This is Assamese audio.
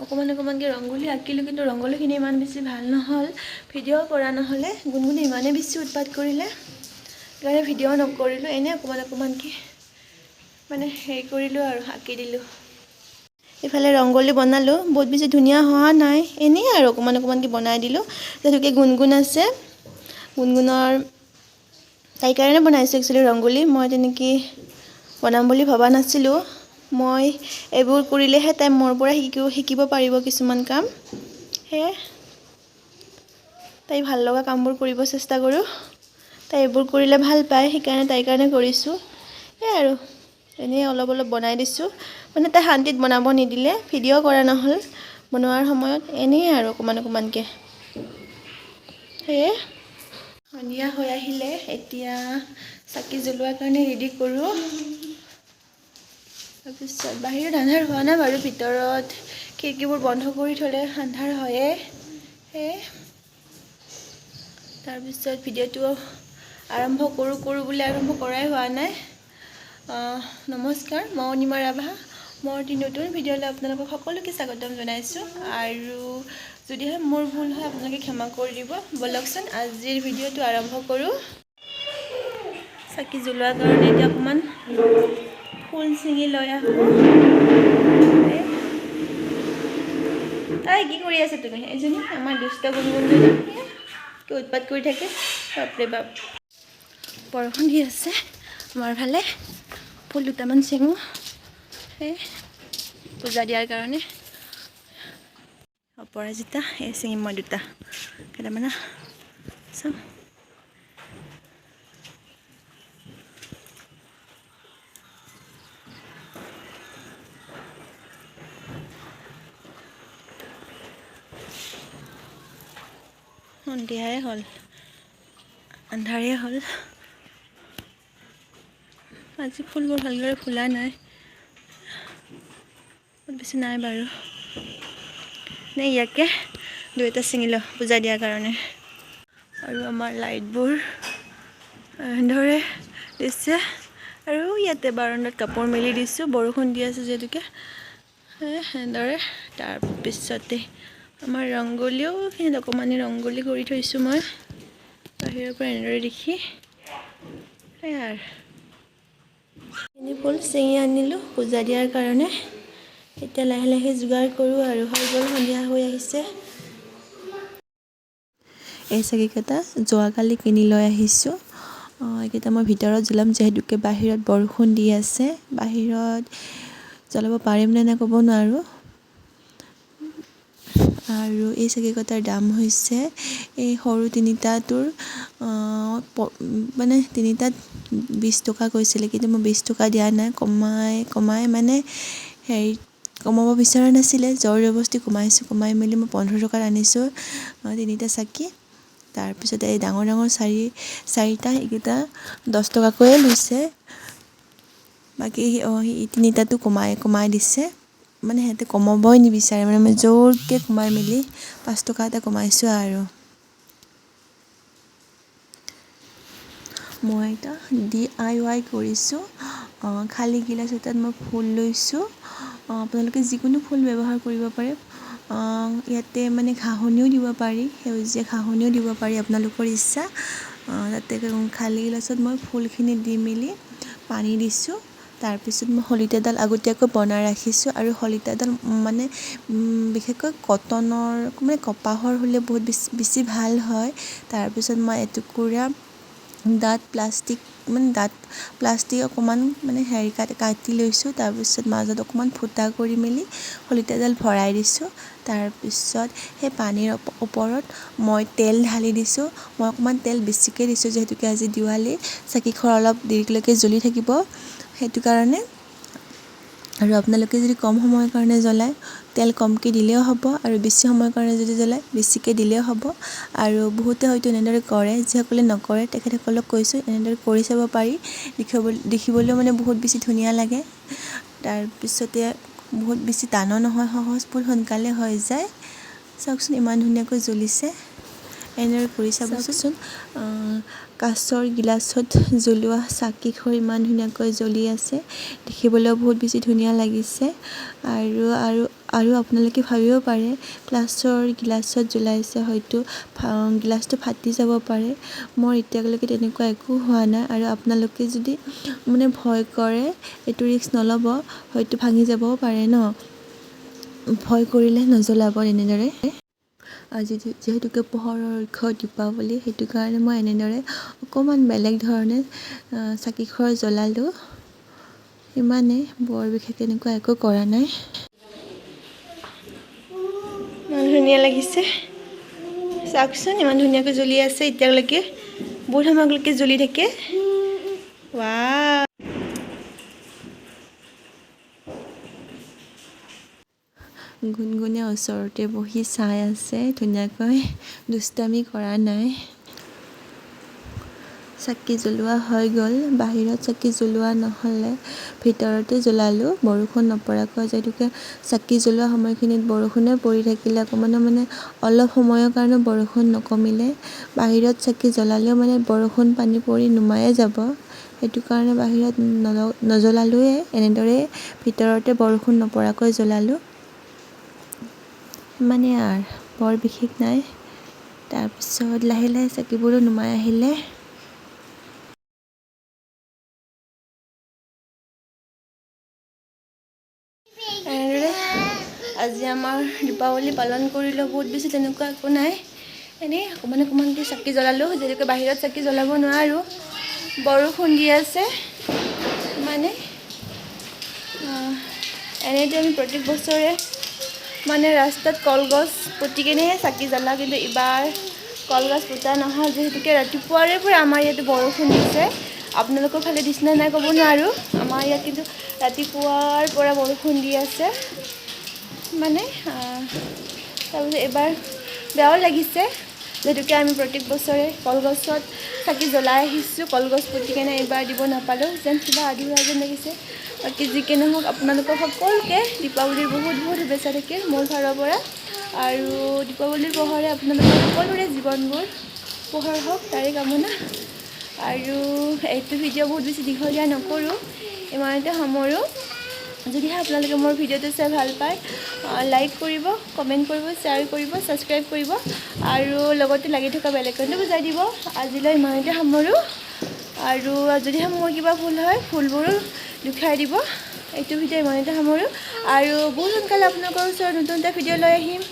অকণমানকৈ ৰংগোলী আঁকিলোঁ, কিন্তু ৰংগোলীখিনি ইমান বেছি ভাল নহ'ল, ভিডিঅ' কৰা নহ'লে। গুণগুণে ইমানেই বেছি উৎপাত কৰিলে, সেইকাৰণে ভিডিঅ' নকৰিলোঁ। এনেই অকণমানকৈ মানে হেৰি কৰিলোঁ আৰু আঁকি দিলোঁ। ইফালে ৰংগোলী বনালোঁ, বহুত বেছি ধুনীয়া হোৱা নাই, এনেই আৰু অকণমানকৈ বনাই দিলোঁ। যিহেতুকে গুণগুণ আছে, গুণগুণৰ তাইৰ কাৰণে বনাইছোঁ একচুৱেলি ৰংগোলী। মই তেনেকৈ বনাম বুলি ভবা নাছিলোঁ। মই এইবোৰ কৰিলেহে তাই মোৰ পৰা শিকিব পাৰিব কিছুমান কাম, সেয়ে তাই ভাল লগা কামবোৰ কৰিব চেষ্টা কৰোঁ। তাই এইবোৰ কৰিলে ভাল পায়, সেইকাৰণে তাইৰ কাৰণে কৰিছোঁ। সেয়াই আৰু এনেই অলপ বনাই দিছোঁ, মানে তাই শান্তিত বনাব নিদিলে, ভিডিঅ' কৰা নহ'ল বনোৱাৰ সময়ত, এনেই আৰু অকণমানকৈ। সেয়ে সন্ধিয়া হৈ আহিলে, এতিয়া চাকি জ্বলোৱাৰ কাৰণে ৰেডি কৰোঁ। তাৰপিছত বাহিৰত আন্ধাৰ হোৱা নাই বাৰু, ভিতৰত খিৰিকীবোৰ বন্ধ কৰি থ'লে আন্ধাৰ হয়ে। সেয়ে তাৰপিছত ভিডিঅ'টো আৰম্ভ কৰোঁ বুলি আৰম্ভ কৰাই হোৱা নাই। নমস্কাৰ, মই অনিমা ৰাভা। মোৰ এটি নতুন ভিডিঅ'লৈ আপোনালোকক সকলোকে স্বাগতম জনাইছোঁ। আৰু যদিহে মোৰ ভুল হয় আপোনালোকে ক্ষমা কৰি দিব। ব'লকচোন আজিৰ ভিডিঅ'টো আৰম্ভ কৰোঁ। চাকি জ্বলোৱাৰ কাৰণে এতিয়া অকণমান ফুল ছিঙি লৈ আহোঁ। তাই কি কৰি আছে তুমি? এজনী আমাৰ দুষ্ট গুণগুণজনী কি উৎপাত কৰি থাকে, বাপৰে বাপ। বৰষুণ দি আছে আমাৰ ফালে, ফুল দুটামান ছিঙো সেই পূজা দিয়াৰ কাৰণে। অপৰাজিতা, এই ছিঙিম মই দুটা, কেইটামান চাম। সন্ধিয়াই হ'ল, আন্ধাৰেই হ'ল। আজি ফুলবোৰ ভালদৰে ফুলা নাই, বহুত বেছি নাই বাৰু। নে ইয়াকে দুই এটা ছিঙি লওঁ পূজা দিয়াৰ কাৰণে। আৰু আমাৰ লাইটবোৰ এনেদৰে দিছে, আৰু ইয়াতে বাৰান্দাত কাপোৰ মেলি দিছোঁ, বৰষুণ দি আছে যিহেতুকে এনেদৰে। তাৰপিছতে আমাৰ ৰংগোলীও সেইখিনিত অকণমানি ৰংগোলী কৰি থৈছোঁ মই, বাহিৰৰ পৰা এনেদৰে দেখি। সেয়াই আৰু এনে ফুল ছিঙি আনিলোঁ পূজা দিয়াৰ কাৰণে। এতিয়া লাহে লাহে যোগাৰ কৰোঁ আৰু, হৈ গ'ল, সন্ধিয়া হৈ আহিছে। এই চাকিকেইটা যোৱাকালি কিনি লৈ আহিছোঁ। এইকেইটা মই ভিতৰত জ্বলাম, যিহেতুকে বাহিৰত বৰষুণ দি আছে। বাহিৰত জ্বলাব পাৰিম নে নাই ক'ব নোৱাৰোঁ। আৰু এই চাকিকেইটাৰ দাম হৈছে, এই সৰু তিনিটাটোৰ মানে তিনিটাত 20 টকা কৈছিলে, কিন্তু মই 20 টকা দিয়া নাই। কমাই মানে হেৰি কমাব বিচৰা নাছিলে, জোৰ জবৰদস্তি কমাই মেলি মই 15 টকাত আনিছোঁ তিনিটা চাকি। তাৰপিছতে এই ডাঙৰ চাৰিটা, এইকেইটা 10 টকাকৈয়ে লৈছে। বাকী তিনিটাতো কমাই দিছে, মানে সিহঁতে কমাবই নিবিচাৰে, মানে মই জোৰকৈ কমাই মেলি 5 টকা এটা কমাইছোঁ আৰু। মই এটা DIY কৰিছোঁ। খালী গিলাচ এটাত মই ফুল লৈছোঁ। আপোনালোকে যিকোনো ফুল ব্যৱহাৰ কৰিব পাৰে। ইয়াতে মানে ঘাঁহনিও দিব পাৰি, সেউজীয়া ঘাঁহনিও দিব পাৰি, আপোনালোকৰ ইচ্ছা। তাতে খালী গিলাচত মই ফুলখিনি দি মেলি পানী দিছোঁ। তাৰপিছত মই শলিতাডাল আগতীয়াকৈ বনাই ৰাখিছোঁ, আৰু শলিতাডাল মানে বিশেষকৈ কটনৰ মানে কপাহৰ হ'লে বহুত বেছি ভাল হয়। তাৰপিছত মই এটুকুৰা ডাঠ প্লাষ্টিক অকণমান মানে কাটি লৈছোঁ। তাৰপিছত মাজত অকণমান ফুটা কৰি মেলি শলিতাডাল ভৰাই দিছোঁ। তাৰপিছত সেই পানীৰ ওপৰত মই তেল ঢালি দিছোঁ। মই অকণমান তেল বেছিকৈ দিছোঁ, যিহেতুকে আজি দেৱালী, চাকিখন অলপ দেৰিলৈকে জ্বলি থাকিব, সেইটো কাৰণে। আৰু আপোনালোকে যদি কম সময়ৰ কাৰণে জ্বলায়, তেল কমকৈ দিলেও হ'ব, আৰু বেছি সময়ৰ কাৰণে যদি জ্বলায়, বেছিকৈ দিলেও হ'ব। আৰু বহুতে হয়তো এনেদৰে কৰে, যিসকলে নকৰে তেখেতসকলক কৈছোঁ এনেদৰে কৰি চাব পাৰি। দেখিবলৈও মানে বহুত বেছি ধুনীয়া লাগে। তাৰপিছতে বহুত বেছি টানো নহয়, সহজ, বহুত সোনকালে হৈ যায়। চাওকচোন ইমান ধুনীয়াকৈ জ্বলিছে, এনেদৰে কৰি চাবচোন। কাঁচৰ গিলাচত জ্বলোৱা চাকিখন ইমান ধুনীয়াকৈ জ্বলি আছে, দেখিবলৈও বহুত বেছি ধুনীয়া লাগিছে। আৰু আৰু আপোনালোকে ভাবিব পাৰে ক্লাছৰ গিলাচত জ্বলাইছে, হয়তো গিলাচটো ফাটি যাব পাৰে। মোৰ এতিয়ালৈকে তেনেকুৱা একো হোৱা নাই। আৰু আপোনালোকে যদি মানে ভয় কৰে, এইটো ৰিস্ক নল'ব, হয়তো ভাঙি যাবও পাৰে ন। ভয় কৰিলে নজ্বলাব এনেদৰে। যিহেতুকে পোহৰৰ উৎসৱ দীপাৱলী, সেইটো কাৰণে মই এনেদৰে অকণমান বেলেগ ধৰণে চাকিখৰ জ্বলালোঁ। ইমানেই, বৰ বিশেষ তেনেকুৱা একো কৰা নাই। ইমান ধুনীয়া লাগিছে, চাওকচোন ইমান ধুনীয়াকৈ জ্বলি আছে এতিয়ালৈকে, বহুত সময়লৈকে জ্বলি থাকে। ৱাও, গুণগুণে ওচৰতে বহি চাই আছে, ধুনীয়াকৈ দুষ্টামি কৰা নাই। চাকি জ্বলোৱা হৈ গ'ল। বাহিৰত চাকি জ্বলোৱা নহ'লে ভিতৰতে জ্বলালোঁ, বৰষুণ নপৰাকৈ। যিহেতুকে চাকি জ্বলোৱা সময়খিনিত বৰষুণে পৰি থাকিলে, মানে অলপ সময়ৰ কাৰণে বৰষুণ নকমিলে বাহিৰত চাকি জ্বলালেও মানে বৰষুণ পানী পৰি নুমায়ে যাব। সেইটো কাৰণে বাহিৰত নজ্বলালোৱে, এনেদৰে ভিতৰতে বৰষুণ নপৰাকৈ জ্বলালোঁ। মানে আৰু বৰ বিশেষ নাই। তাৰপিছত লাহে লাহে চাকিবোৰো নুমাই আহিলে। এনেদৰে আজি আমাৰ দীপাৱলী পালন কৰিলোঁ। বহুত বেছি তেনেকুৱা একো নাই, এনেই অকণমানকৈ চাকি জ্বলালোঁ। যিহেতুকে বাহিৰত চাকি জ্বলাব নোৱাৰোঁ, বৰষুণ দি আছে। মানে এনেইতো আমি প্ৰত্যেক বছৰে মানে ৰাস্তাত কলগছ পুতি কিনেহে চাকি জ্বলাওঁ, কিন্তু এইবাৰ কলগছ পুতা নহ'ল। যিহেতুকে ৰাতিপুৱাৰে পৰা আমাৰ ইয়াতে বৰষুণ দিছে। আপোনালোকৰ ফালে দিছে নে নাই ক'ব নোৱাৰোঁ, আমাৰ ইয়াত কিন্তু ৰাতিপুৱাৰ পৰা বৰষুণ দি আছে। মানে তাৰপিছত এইবাৰ বেয়াও লাগিছে, যিহেতুকে আমি প্ৰত্যেক বছৰে কলগছত চাকি জ্বলাই আহিছোঁ। কলগছ পুতি কেনে এইবাৰ দিব নাপালোঁ, যেন কিবা আধৰুৱা যেন লাগিছে। বাকী যি কি নহওক, আপোনালোকক সকলোকে দীপাৱলীৰ বহুত বহুত শুভেচ্ছা থাকিল মোৰ ফালৰ পৰা। আৰু দীপাৱলীৰ পোহৰে আপোনালোকৰ সকলোৰে জীৱনবোৰ পোহৰ হওক, তাৰে কামনা। আৰু এইটো ভিডিঅ' বহুত বেছি দীঘলীয়া নকৰোঁ, ইমানতে সামৰোঁ। যদিহে আপোনালোকে মোৰ ভিডিঅ'টো চাই ভাল পায়, লাইক কৰিব, কমেণ্ট কৰিব, শ্বেয়াৰ কৰিব, ছাবস্ক্ৰাইব কৰিব আৰু লগতে লাগি থকা বেল আইকনটো বজাই দিব। আজিলৈ ইমানতে সামৰোঁ। আৰু যদিহে মোৰ কিবা ভুল হয়, ভুলবোৰো দেখুৱাই দিব। এইটো ভিডিঅ' ইমানতে সামৰোঁ, আৰু বহুত সোনকালে আপোনালোকৰ ওচৰত নতুন এটা ভিডিঅ' লৈ আহিম।